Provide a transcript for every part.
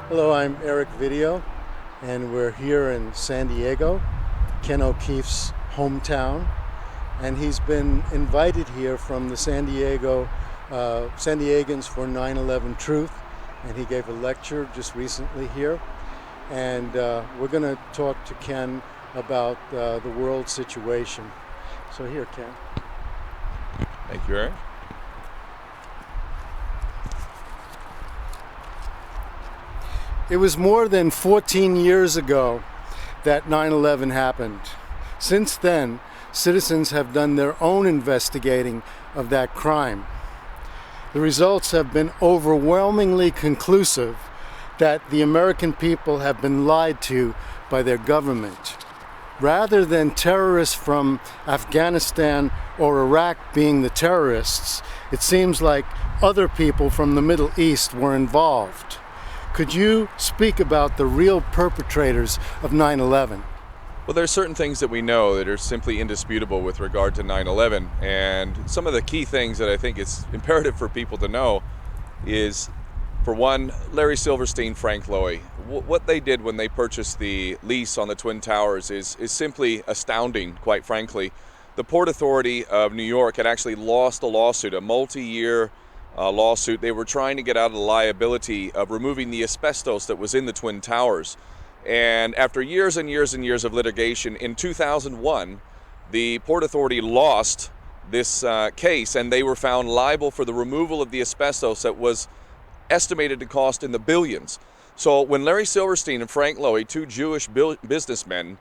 Hello, I'm Eric Video, and we're here in San Diego, Ken O'Keefe's hometown, and he's been invited here from the San Diegans for 9/11 Truth, and he gave a lecture just recently here, and we're going to talk to Ken about the world situation. So here, Ken. Thank you, Eric. It was more than 14 years ago that 9/11 happened. Since then, citizens have done their own investigating of that crime. The results have been overwhelmingly conclusive that the American people have been lied to by their government. Rather than terrorists from Afghanistan or Iraq being the terrorists, it seems like other people from the Middle East were involved. Could you speak about the real perpetrators of 9/11? Well, there are certain things that we know that are simply indisputable with regard to 9/11, and some of the key things that I think it's imperative for people to know is, for one, Larry Silverstein, Frank Lowy. What they did when they purchased the lease on the Twin Towers is simply astounding, quite frankly. The Port Authority of New York had actually lost a lawsuit, a multi-year lawsuit. They were trying to get out of the liability of removing the asbestos that was in the Twin Towers. And after years and years and years of litigation, in 2001, the Port Authority lost this case, and they were found liable for the removal of the asbestos that was estimated to cost in the billions. So when Larry Silverstein and Frank Lowy, two Jewish businessmen,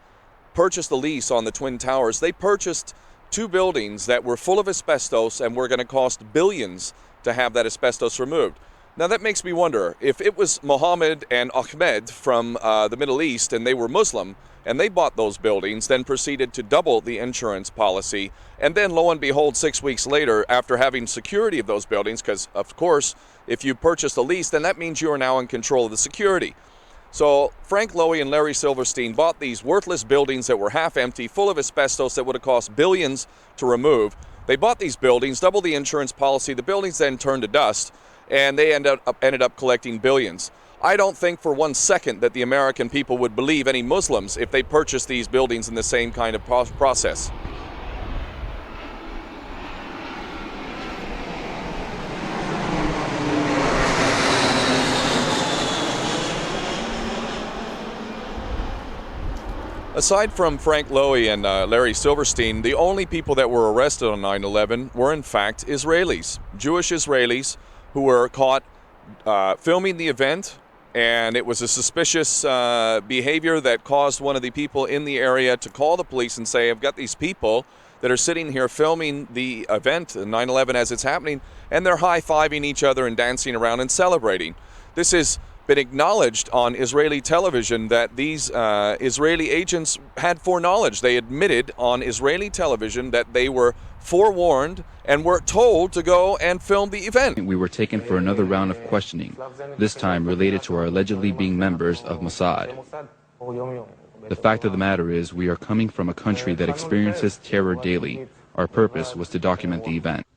purchased the lease on the Twin Towers, they purchased two buildings that were full of asbestos and were going to cost billions to have that asbestos removed. Now that makes me wonder, if it was Mohammed and Ahmed from the Middle East and they were Muslim and they bought those buildings, then proceeded to double the insurance policy, and then lo and behold 6 weeks later, after having security of those buildings, because of course if you purchase a lease, then that means you are now in control of the security. So Frank Lowy and Larry Silverstein bought these worthless buildings that were half empty, full of asbestos that would have cost billions to remove. They bought these buildings, doubled the insurance policy, the buildings then turned to dust, and they ended up collecting billions. I don't think for 1 second that the American people would believe any Muslims if they purchased these buildings in the same kind of process. Aside from Frank Lowy and Larry Silverstein, the only people that were arrested on 9/11 were in fact Israelis, Jewish Israelis, who were caught filming the event, and it was a suspicious behavior that caused one of the people in the area to call the police and say, I've got these people that are sitting here filming the event, 9/11 as it's happening, and they're high-fiving each other and dancing around and celebrating. This has been acknowledged on Israeli television that these Israeli agents had foreknowledge. They admitted on Israeli television that they were forewarned and were told to go and film the event. We were taken for another round of questioning, this time related to our allegedly being members of Mossad. The fact of the matter is, we are coming from a country that experiences terror daily. Our purpose was to document the event.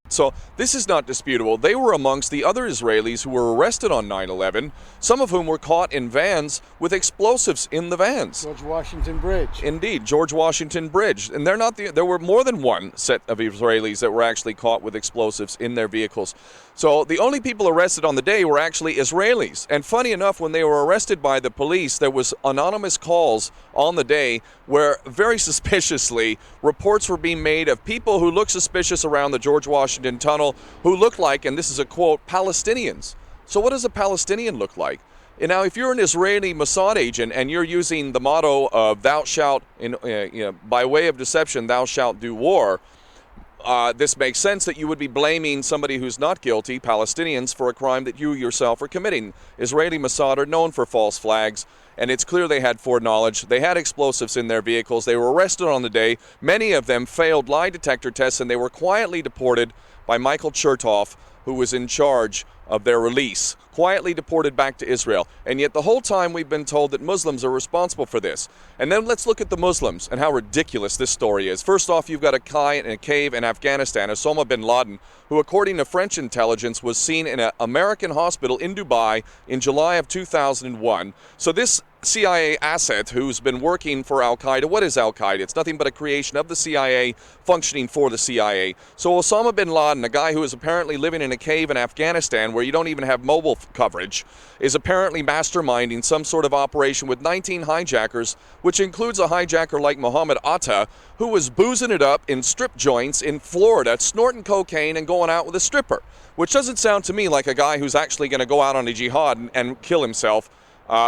So this is not disputable. They were amongst the other Israelis who were arrested on 9/11, some of whom were caught in vans with explosives in the vans. George Washington Bridge. Indeed, George Washington Bridge. And there were more than one set of Israelis that were actually caught with explosives in their vehicles. So the only people arrested on the day were actually Israelis. And funny enough, when they were arrested by the police, there was anonymous calls on the day where very suspiciously reports were being made of people who looked suspicious around the George Washington Tunnel, who looked like, and this is a quote, Palestinians. So what does a Palestinian look like? And now, if you're an Israeli Mossad agent and you're using the motto of thou shalt, by way of deception, thou shalt do war, this makes sense that you would be blaming somebody who's not guilty, Palestinians, for a crime that you yourself are committing. Israeli Mossad are known for false flags, and it's clear they had foreknowledge. They had explosives in their vehicles. They were arrested on the day. Many of them failed lie detector tests, and they were quietly deported by Michael Chertoff who was in charge of their release, quietly deported back to Israel. And yet the whole time we've been told that Muslims are responsible for this. And then let's look at the Muslims and how ridiculous this story is. First off, you've got a guy in a cave in Afghanistan, Osama Bin Laden, who according to French intelligence was seen in an American hospital in Dubai in July of 2001. So this CIA asset who's been working for Al-Qaeda. What is Al-Qaeda? It's nothing but a creation of the CIA functioning for the CIA. So Osama bin Laden, a guy who is apparently living in a cave in Afghanistan where you don't even have mobile coverage, is apparently masterminding some sort of operation with 19 hijackers, which includes a hijacker like Mohammed Atta, who was boozing it up in strip joints in Florida, snorting cocaine and going out with a stripper, which doesn't sound to me like a guy who's actually going to go out on a jihad and kill himself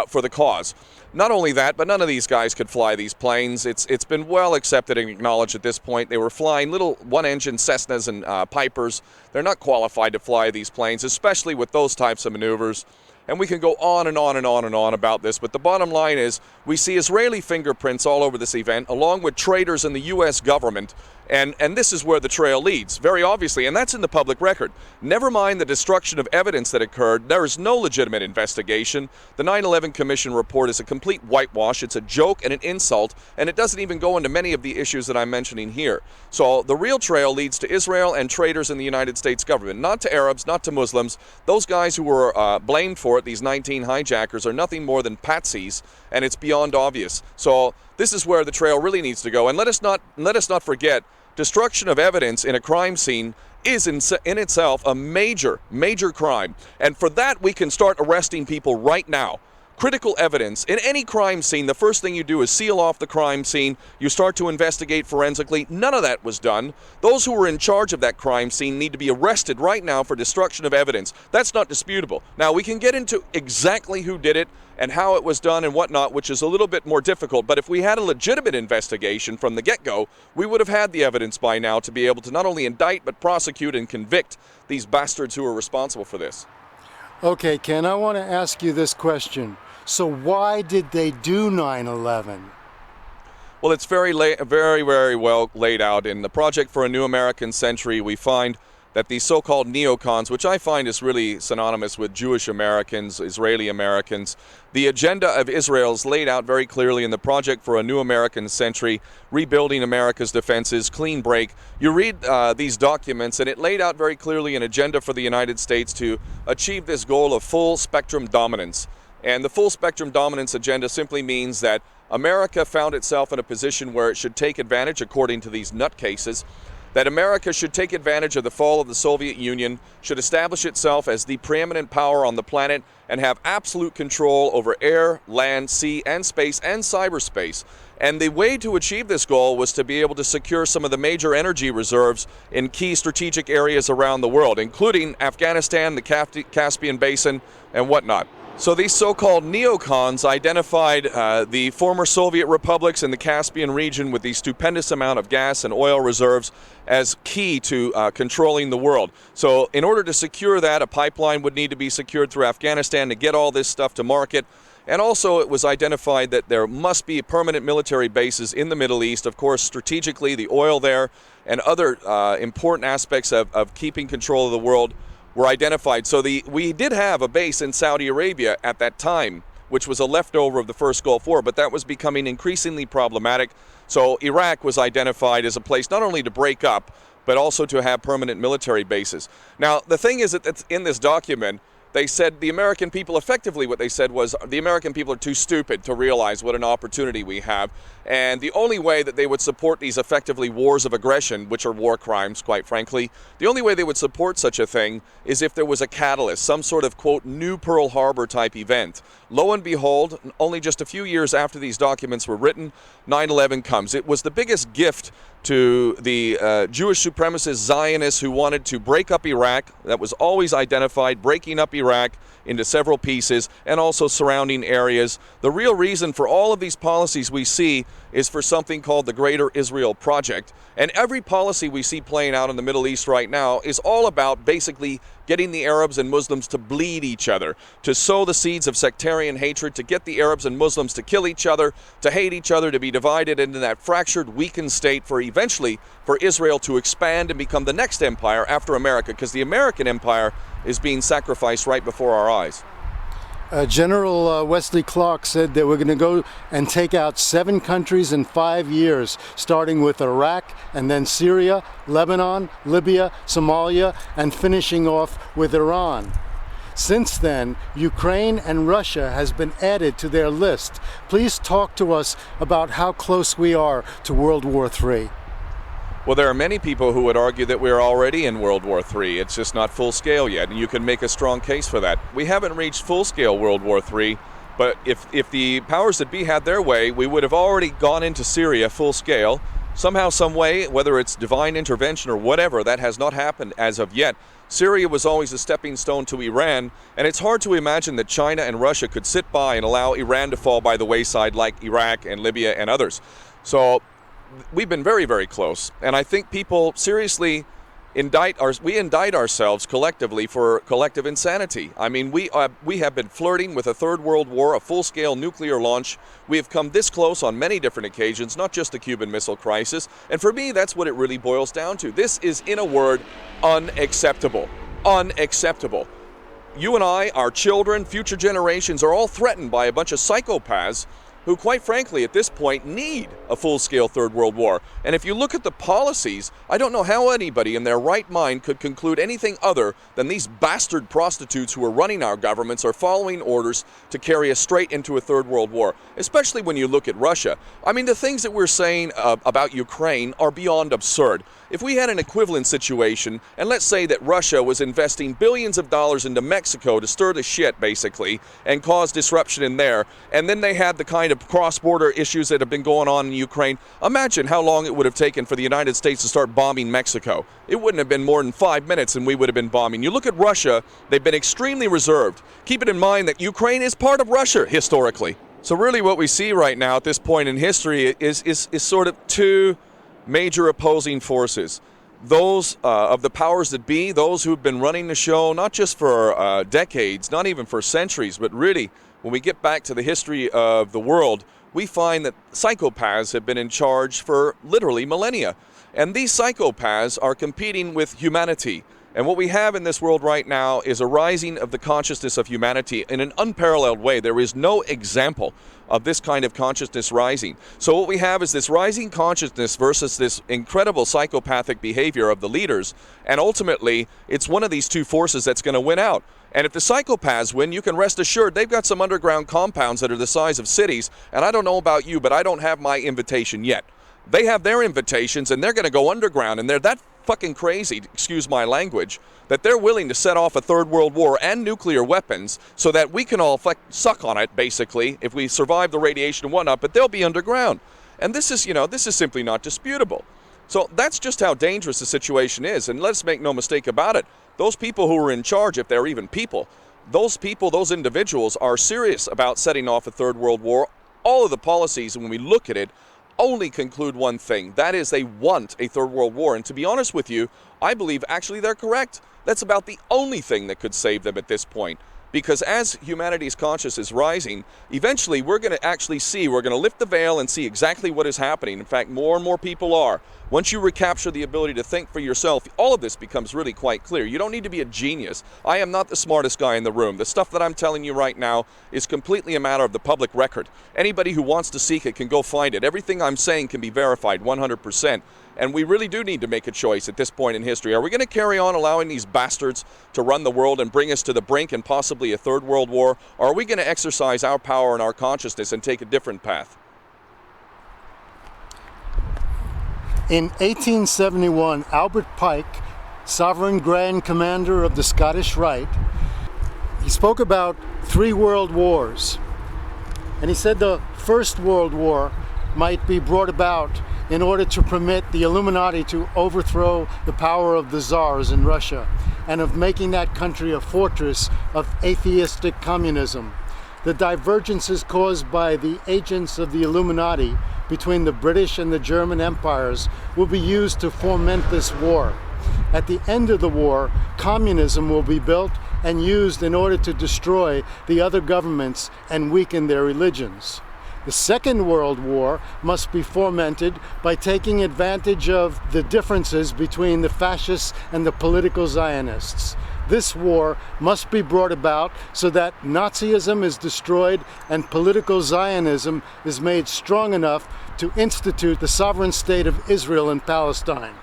for the cause. Not only that, but none of these guys could fly these planes. It's been well accepted and acknowledged at this point. They were flying little one-engine Cessnas and Pipers. They're not qualified to fly these planes, especially with those types of maneuvers. And we can go on and on and on and on about this, but the bottom line is we see Israeli fingerprints all over this event, along with traitors in the U.S. government, and this is where the trail leads, very obviously, and that's in the public record. Never mind the destruction of evidence that occurred, there is no legitimate investigation. The 9/11 Commission report is a complete whitewash, it's a joke and an insult, and it doesn't even go into many of the issues that I'm mentioning here. So the real trail leads to Israel and traitors in the United States government, not to Arabs, not to Muslims. Those guys who were blamed for it, these 19 hijackers, are nothing more than patsies, and it's beyond obvious. So this is where the trail really needs to go, and let us not forget, destruction of evidence in a crime scene is in itself a major crime, and for that we can start arresting people right now. Critical evidence in any crime scene, the first thing you do is seal off the crime scene. You start to investigate forensically. None of that was done. Those who were in charge of that crime scene need to be arrested right now for destruction of evidence. That's not disputable. Now, we can get into exactly who did it and how it was done and whatnot, which is a little bit more difficult. But if we had a legitimate investigation from the get-go, we would have had the evidence by now to be able to not only indict but prosecute and convict these bastards who are responsible for this. Okay, Ken, I want to ask you this question. So why did they do 9/11? Well, it's very well laid out. In the Project for a New American Century, we find that these so-called neocons, which I find is really synonymous with Jewish Americans, Israeli Americans, the agenda of Israel is laid out very clearly in the Project for a New American Century, rebuilding America's defenses, clean break. You read these documents, and it laid out very clearly an agenda for the United States to achieve this goal of full spectrum dominance. And the full spectrum dominance agenda simply means that America found itself in a position where it should take advantage, according to these nutcases, that America should take advantage of the fall of the Soviet Union, should establish itself as the preeminent power on the planet, and have absolute control over air, land, sea, and space, and cyberspace. And the way to achieve this goal was to be able to secure some of the major energy reserves in key strategic areas around the world, including Afghanistan, the Caspian Basin, and whatnot. So these so-called neocons identified the former Soviet republics in the Caspian region with the stupendous amount of gas and oil reserves as key to controlling the world. So in order to secure that, a pipeline would need to be secured through Afghanistan to get all this stuff to market. And also it was identified that there must be permanent military bases in the Middle East. Of course, strategically, the oil there and other important aspects of keeping control of the world were identified. So we did have a base in Saudi Arabia at that time, which was a leftover of the first Gulf War, but that was becoming increasingly problematic. So Iraq was identified as a place not only to break up, but also to have permanent military bases. Now, the thing is that in this document, they said the American people, effectively what they said was the American people are too stupid to realize what an opportunity we have. And the only way that they would support these effectively wars of aggression, which are war crimes, quite frankly, the only way they would support such a thing is if there was a catalyst, some sort of, quote, new Pearl Harbor type event. Lo and behold, only just a few years after these documents were written, 9/11 comes. It was the biggest gift to the Jewish supremacist Zionists who wanted to break up Iraq. That was always identified, breaking up Iraq into several pieces and also surrounding areas. The real reason for all of these policies we see is for something called the Greater Israel Project. And every policy we see playing out in the Middle East right now is all about basically getting the Arabs and Muslims to bleed each other, to sow the seeds of sectarian hatred, to get the Arabs and Muslims to kill each other, to hate each other, to be divided into that fractured, weakened state for eventually for Israel to expand and become the next empire after America, because the American empire is being sacrificed right before our eyes. General Wesley Clark said that we're going to go and take out 7 countries in 5 years, starting with Iraq and then Syria, Lebanon, Libya, Somalia, and finishing off with Iran. Since then, Ukraine and Russia has been added to their list. Please talk to us about how close we are to World War III. Well, there are many people who would argue that we're already in World War III. It's just not full scale yet, and you can make a strong case for that. We haven't reached full scale World War III, but if the powers that be had their way, we would have already gone into Syria full scale. Somehow, some way, whether it's divine intervention or whatever, that has not happened as of yet. Syria was always a stepping stone to Iran, and it's hard to imagine that China and Russia could sit by and allow Iran to fall by the wayside like Iraq and Libya and others. So we've been very, very close, and I think people seriously indict ourselves collectively for collective insanity. I mean, we have been flirting with a third world war, a full-scale nuclear launch. We have come this close on many different occasions, not just the Cuban Missile Crisis, and for me, that's what it really boils down to. This is, in a word, unacceptable. Unacceptable. You and I, our children, future generations are all threatened by a bunch of psychopaths who, quite frankly, at this point, need a full-scale Third World War. And if you look at the policies, I don't know how anybody in their right mind could conclude anything other than these bastard prostitutes who are running our governments are following orders to carry us straight into a Third World War, especially when you look at Russia. I mean, the things that we're saying about Ukraine are beyond absurd. If we had an equivalent situation, and let's say that Russia was investing billions of dollars into Mexico to stir the shit, basically, and cause disruption in there, and then they had the kind of cross-border issues that have been going on in Ukraine, imagine how long it would have taken for the United States to start bombing Mexico. It wouldn't have been more than 5 minutes and we would have been bombing. You look at Russia, they've been extremely reserved. Keep it in mind that Ukraine is part of Russia, historically. So really what we see right now at this point in history is sort of two major opposing forces. Those of the powers that be, those who've been running the show, not just for decades, not even for centuries, but really, when we get back to the history of the world, we find that psychopaths have been in charge for literally millennia. And these psychopaths are competing with humanity. And what we have in this world right now is a rising of the consciousness of humanity in an unparalleled way. There is no example of this kind of consciousness rising. So what we have is this rising consciousness versus this incredible psychopathic behavior of the leaders. And ultimately, it's one of these two forces that's going to win out. And if the psychopaths win, you can rest assured they've got some underground compounds that are the size of cities. And I don't know about you, but I don't have my invitation yet. They have their invitations, and they're going to go underground, and they're that fucking crazy, excuse my language, that they're willing to set off a third world war and nuclear weapons so that we can all suck on it, basically, if we survive the radiation and whatnot, but they'll be underground. And this is, this is simply not disputable. So that's just how dangerous the situation is, and let's make no mistake about it. Those people who are in charge, if they're even people, those individuals are serious about setting off a third world war. All of the policies, when we look at it, only conclude one thing. That is, they want a third world war. And to be honest with you, I believe actually they're correct. That's about the only thing that could save them at this point. Because as humanity's consciousness is rising, eventually we're going to lift the veil and see exactly what is happening. In fact, more and more people are. Once you recapture the ability to think for yourself, all of this becomes really quite clear. You don't need to be a genius. I am not the smartest guy in the room. The stuff that I'm telling you right now is completely a matter of the public record. Anybody who wants to seek it can go find it. Everything I'm saying can be verified 100%. And we really do need to make a choice at this point in history. Are we going to carry on allowing these bastards to run the world and bring us to the brink and possibly a third world war? Or are we going to exercise our power and our consciousness and take a different path? In 1871, Albert Pike, Sovereign Grand Commander of the Scottish Rite, he spoke about 3 world wars. And he said the First World War might be brought about in order to permit the Illuminati to overthrow the power of the czars in Russia and of making that country a fortress of atheistic communism. The divergences caused by the agents of the Illuminati between the British and the German empires will be used to foment this war. At the end of the war, communism will be built and used in order to destroy the other governments and weaken their religions. The Second World War must be fomented by taking advantage of the differences between the fascists and the political Zionists. This war must be brought about so that Nazism is destroyed and political Zionism is made strong enough to institute the sovereign state of Israel in Palestine.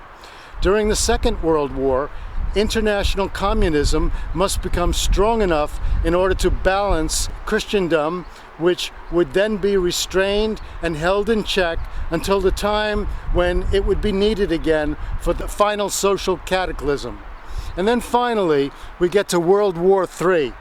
During the Second World War, international communism must become strong enough in order to balance Christendom, which would then be restrained and held in check until the time when it would be needed again for the final social cataclysm. And then finally, we get to World War III.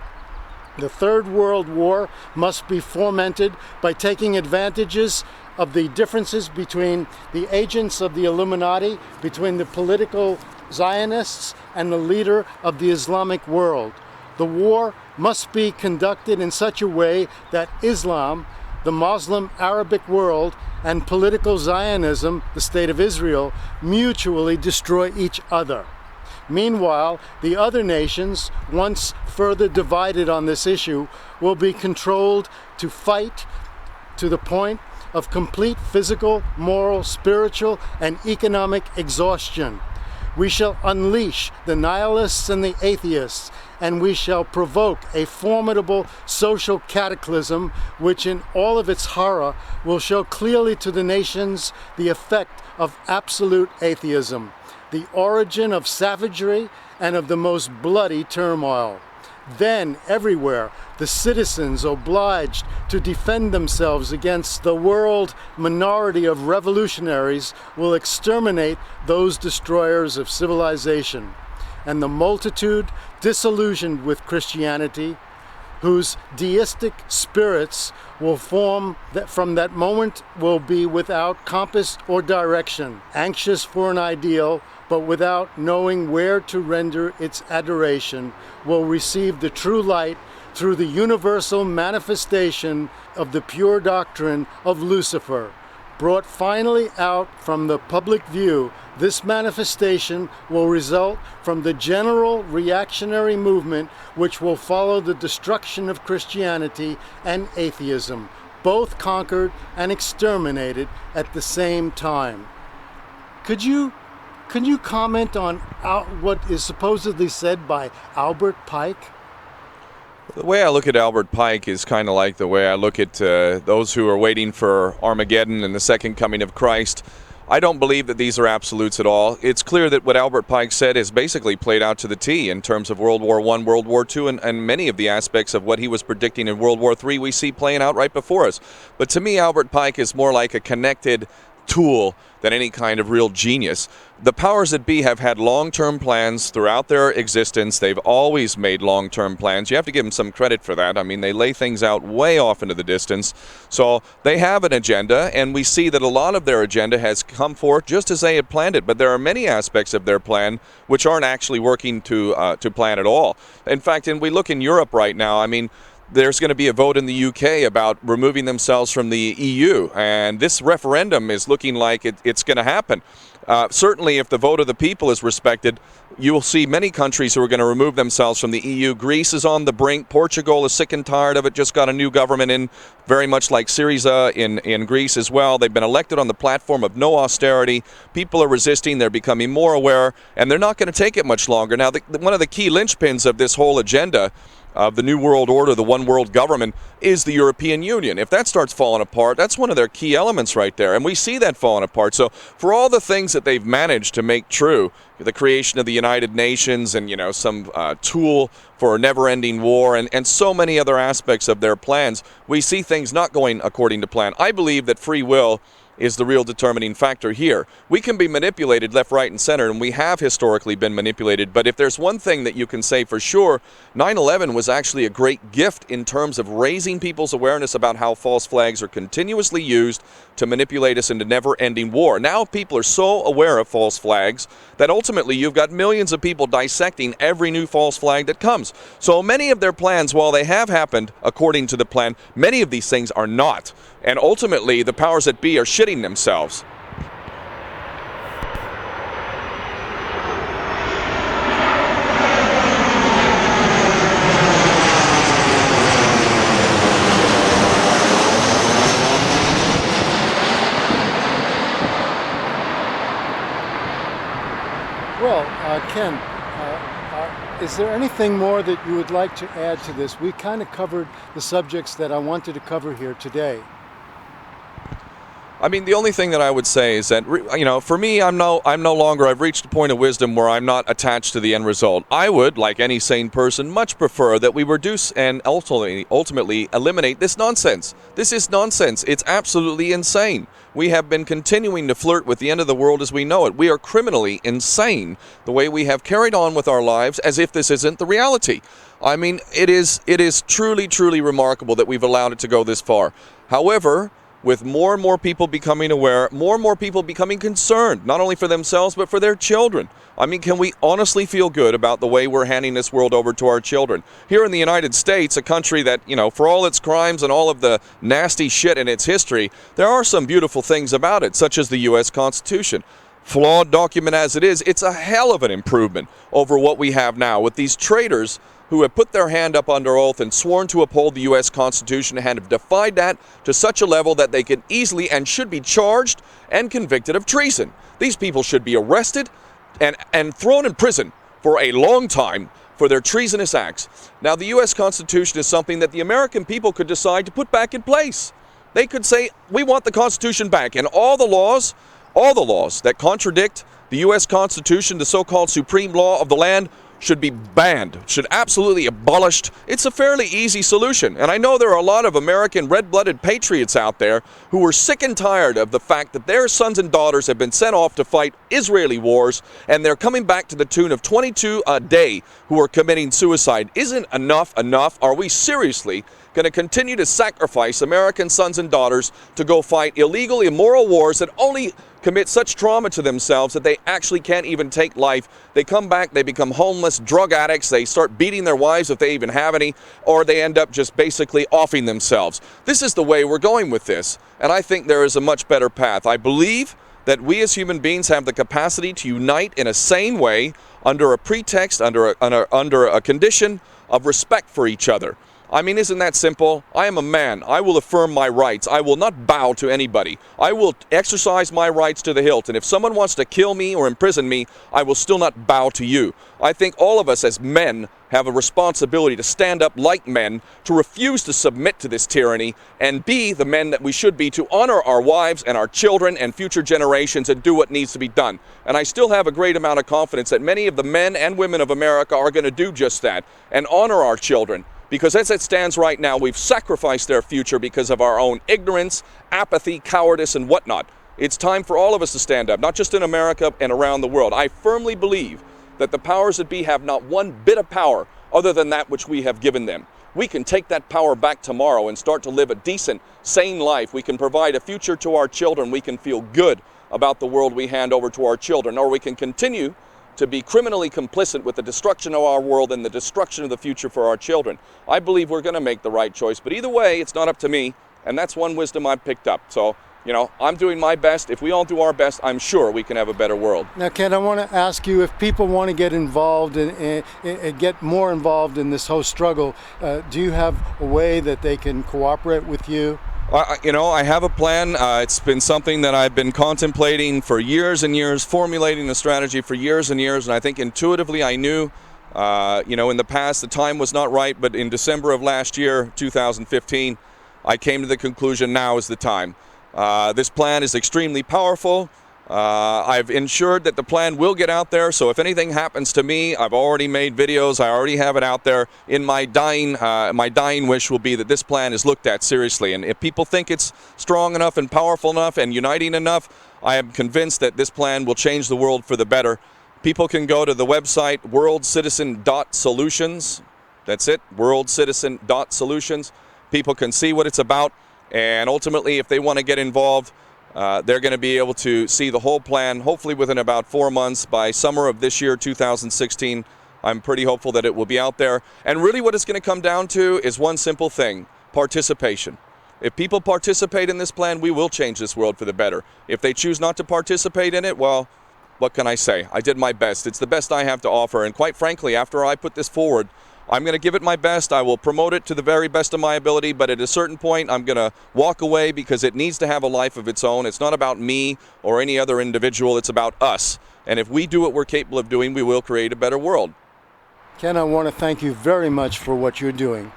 The Third World War must be fomented by taking advantages of the differences between the agents of the Illuminati, between the political Zionists and the leader of the Islamic world. The war must be conducted in such a way that Islam, the Muslim Arabic world, and political Zionism, the State of Israel, mutually destroy each other. Meanwhile, the other nations, once further divided on this issue, will be controlled to fight to the point of complete physical, moral, spiritual, and economic exhaustion. We shall unleash the nihilists and the atheists, and we shall provoke a formidable social cataclysm which in all of its horror will show clearly to the nations the effect of absolute atheism, the origin of savagery and of the most bloody turmoil. Then, everywhere, the citizens obliged to defend themselves against the world minority of revolutionaries will exterminate those destroyers of civilization. And the multitude, disillusioned with Christianity, whose deistic spirits will form that from that moment will be without compass or direction, anxious for an ideal, but without knowing where to render its adoration, will receive the true light through the universal manifestation of the pure doctrine of Lucifer. Brought finally out from the public view, this manifestation will result from the general reactionary movement which will follow the destruction of Christianity and atheism, both conquered and exterminated at the same time. Can you comment on what is supposedly said by Albert Pike? The way I look at Albert Pike is kind of like the way I look at those who are waiting for Armageddon and the second coming of Christ. I don't believe that these are absolutes at all. It's clear that what Albert Pike said is basically played out to the T in terms of World War I, World War II, and many of the aspects of what he was predicting in World War III we see playing out right before us. But to me, Albert Pike is more like a connected tool than any kind of real genius. The powers that be have had long-term plans throughout their existence. They've always made long-term plans. You have to give them some credit for that. I mean, they lay things out way off into the distance. So they have an agenda, and we see that a lot of their agenda has come forth just as they had planned it. But there are many aspects of their plan which aren't actually working to plan at all. In fact, we look in Europe right now, I mean, there's going to be a vote in the UK about removing themselves from the EU, and this referendum is looking like it's going to happen. Certainly, if the vote of the people is respected, you will see many countries who are going to remove themselves from the EU. Greece is on the brink. Portugal is sick and tired of it, just got a new government in, very much like Syriza in Greece as well. They've been elected on the platform of no austerity. People are resisting. They're becoming more aware, and they're not going to take it much longer. Now, one of the key linchpins of this whole agenda of the New World Order, the one world government, is the European Union. If that starts falling apart, that's one of their key elements right there. And we see that falling apart. So for all the things that they've managed to make true, the creation of the United Nations and, some tool for a never-ending war and so many other aspects of their plans, we see things not going according to plan. I believe that free will is the real determining factor here. We can be manipulated left, right, and center, and we have historically been manipulated, but if there's one thing that you can say for sure, 9/11 was actually a great gift in terms of raising people's awareness about how false flags are continuously used to manipulate us into never-ending war. Now people are so aware of false flags that ultimately you've got millions of people dissecting every new false flag that comes. So many of their plans, while they have happened according to the plan, many of these things are not. And ultimately, the powers that be are shitting themselves. Ken, is there anything more that you would like to add to this? We kind of covered the subjects that I wanted to cover here today. I mean, the only thing that I would say is that, for me, I'm no longer, I've reached a point of wisdom where I'm not attached to the end result. I would, like any sane person, much prefer that we reduce and ultimately eliminate this nonsense. This is nonsense. It's absolutely insane. We have been continuing to flirt with the end of the world as we know it. We are criminally insane the way we have carried on with our lives as if this isn't the reality. I mean, it is truly, truly remarkable that we've allowed it to go this far. However, with more and more people becoming aware, more and more people becoming concerned, not only for themselves, but for their children. I mean, can we honestly feel good about the way we're handing this world over to our children? Here in the United States, a country that, for all its crimes and all of the nasty shit in its history, there are some beautiful things about it, such as the U.S. Constitution. Flawed document as it is, it's a hell of an improvement over what we have now with these traitors who have put their hand up under oath and sworn to uphold the U.S. Constitution and have defied that to such a level that they can easily and should be charged and convicted of treason. These people should be arrested and thrown in prison for a long time for their treasonous acts. Now, the U.S. Constitution is something that the American people could decide to put back in place. They could say, we want the Constitution back, and all the laws that contradict the U.S. Constitution, the so-called supreme law of the land, should be banned, should absolutely abolished. It's a fairly easy solution. And I know there are a lot of American red-blooded patriots out there who are sick and tired of the fact that their sons and daughters have been sent off to fight Israeli wars, and they're coming back to the tune of 22 a day who are committing suicide. Isn't enough enough? Are we seriously going to continue to sacrifice American sons and daughters to go fight illegal, immoral wars that only commit such trauma to themselves that they actually can't even take life? They come back, they become homeless, drug addicts, they start beating their wives if they even have any, or they end up just basically offing themselves. This is the way we're going with this, and I think there is a much better path. I believe that we as human beings have the capacity to unite in a sane way under a pretext, under a condition of respect for each other. I mean, isn't that simple? I am a man. I will affirm my rights. I will not bow to anybody. I will exercise my rights to the hilt. And if someone wants to kill me or imprison me, I will still not bow to you. I think all of us as men have a responsibility to stand up like men, to refuse to submit to this tyranny, and be the men that we should be, to honor our wives and our children and future generations and do what needs to be done. And I still have a great amount of confidence that many of the men and women of America are going to do just that and honor our children. Because as it stands right now, we've sacrificed their future because of our own ignorance, apathy, cowardice, and whatnot. It's time for all of us to stand up, not just in America and around the world. I firmly believe that the powers that be have not one bit of power other than that which we have given them. We can take that power back tomorrow and start to live a decent, sane life. We can provide a future to our children. We can feel good about the world we hand over to our children, or we can continue to be criminally complicit with the destruction of our world and the destruction of the future for our children. I believe we're going to make the right choice, but either way, it's not up to me, and that's one wisdom I've picked up. So, I'm doing my best. If we all do our best, I'm sure we can have a better world. Now, Ken, I want to ask you, if people want to get involved and get more involved in this whole struggle, do you have a way that they can cooperate with you? I have a plan. It's been something that I've been contemplating for years and years, formulating a strategy for years and years, and I think intuitively I knew, in the past the time was not right, but in December of last year, 2015, I came to the conclusion now is the time. This plan is extremely powerful. I've ensured that the plan will get out there, so if anything happens to me, I've already made videos, I already have it out there. In my dying wish will be that this plan is looked at seriously, and if people think it's strong enough and powerful enough and uniting enough, I am convinced that this plan will change the world for the better. People can go to the website worldcitizen.solutions. That's it, worldcitizen.solutions. People can see what it's about, and ultimately, if they want to get involved, they're going to be able to see the whole plan, hopefully within about 4 months. By summer of this year, 2016, I'm pretty hopeful that it will be out there. And really what it's going to come down to is one simple thing: participation. If people participate in this plan, we will change this world for the better. If they choose not to participate in it, well, what can I say? I did my best. It's the best I have to offer. And quite frankly, after I put this forward, I'm going to give it my best. I will promote it to the very best of my ability, but at a certain point, I'm going to walk away because it needs to have a life of its own. It's not about me or any other individual. It's about us. And if we do what we're capable of doing, we will create a better world. Ken, I want to thank you very much for what you're doing.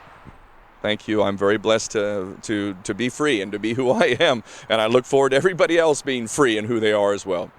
Thank you. I'm very blessed to be free and to be who I am. And I look forward to everybody else being free and who they are as well.